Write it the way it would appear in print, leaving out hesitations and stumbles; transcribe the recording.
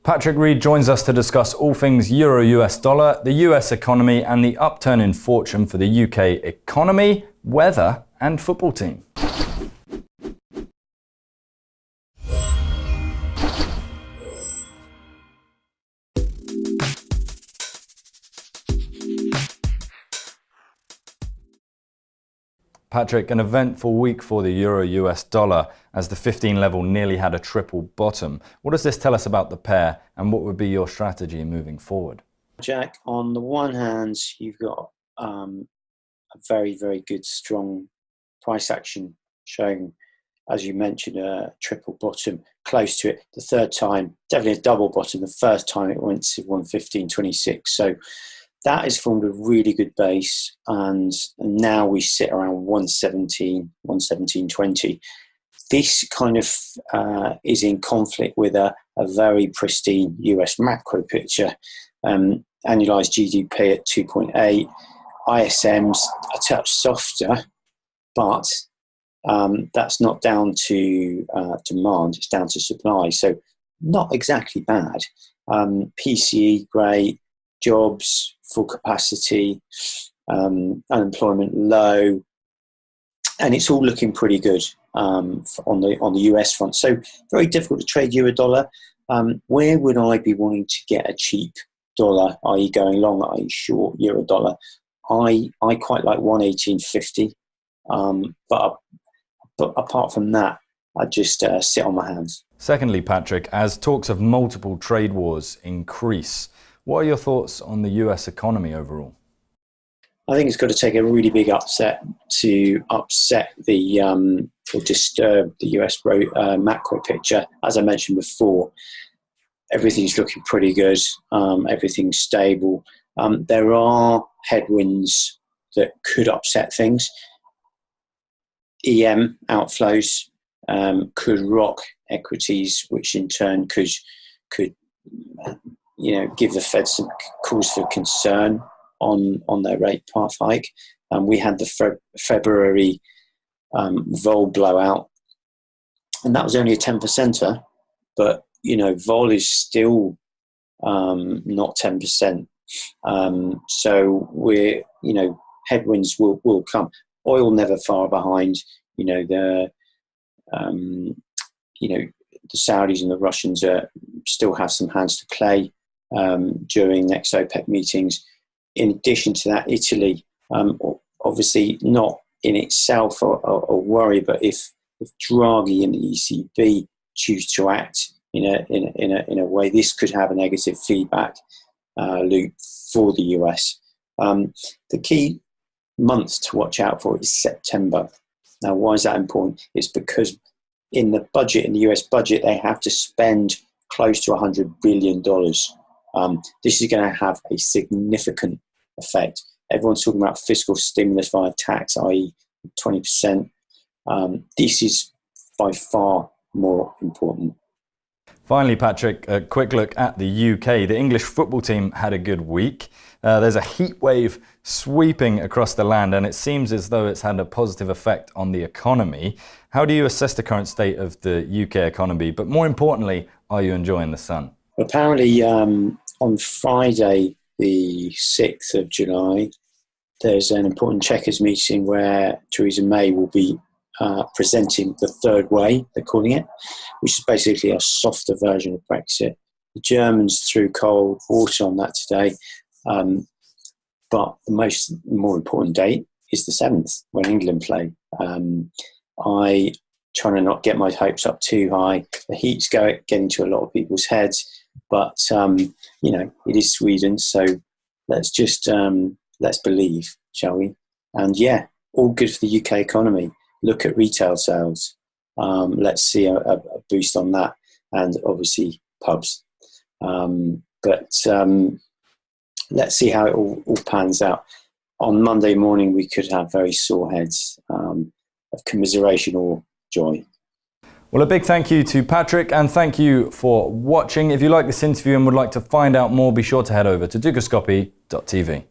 Patrick Reid joins us to discuss all things Euro US dollar, the US economy and the upturn in fortune for the UK economy, weather and football team. Patrick, an eventful week for the Euro US dollar as the 15 level nearly had a triple bottom. What does this tell us about the pair and what would be your strategy moving forward? Jack, on the one hand, you've got a very, very good, strong price action showing, as you mentioned, a triple bottom, close to it. The third time, definitely a double bottom. The first time it went to 115.26. So that has formed a really good base, and now we sit around 117.20. This kind of is in conflict with a very pristine US macro picture. Annualized GDP at 2.8, ISM's a touch softer, but that's not down to demand, it's down to supply. So not exactly bad. PCE, great. Jobs, full capacity, unemployment low, and it's all looking pretty good on the US front. So very difficult to trade euro dollar. Where would I be wanting to get a cheap dollar, i.e. going long, i.e. short euro dollar? I quite like 118.50, but apart from that, I just sit on my hands. Secondly, Patrick, as talks of multiple trade wars increase, what are your thoughts on the US economy overall? I think it's got to take a really big upset to upset the or disturb the US macro picture. As I mentioned before, everything's looking pretty good. Everything's stable. There are headwinds that could upset things. EM outflows could rock equities, which in turn could give the Fed some cause for concern on their rate path hike. We had the February vol blowout, and that was only a 10%er, but vol is still not 10%. So we're headwinds will come. Oil never far behind. The Saudis and the Russians still have some hands to play during next OPEC meetings. In addition to that, Italy, obviously not in itself a worry, but if Draghi and the ECB choose to act in a way, this could have a negative feedback loop for the US. The key month to watch out for is September. Now, why is that important? It's because in the US budget, they have to spend close to $100 billion. This is going to have a significant effect. Everyone's talking about fiscal stimulus via tax, i.e. 20%. This is by far more important. Finally, Patrick, a quick look at the UK. The English football team had a good week. There's a heat wave sweeping across the land, and it seems as though it's had a positive effect on the economy. How do you assess the current state of the UK economy? But more importantly, are you enjoying the sun? Apparently, on Friday, the 6th of July, there's an important Chequers meeting where Theresa May will be presenting the third way, they're calling it, which is basically a softer version of Brexit. The Germans threw cold water on that today, but the more important date is the 7th, when England play. I try to not get my hopes up too high. The heat's getting to a lot of people's heads, but it is Sweden, so let's just let's believe, shall we? And yeah, all good for the UK economy. Look at retail sales. Let's see a boost on that, and obviously pubs. But let's see how it all pans out. On Monday morning, we could have very sore heads of commiseration or joy. Well, a big thank you to Patrick, and thank you for watching. If you like this interview and would like to find out more, be sure to head over to dukascopy.tv.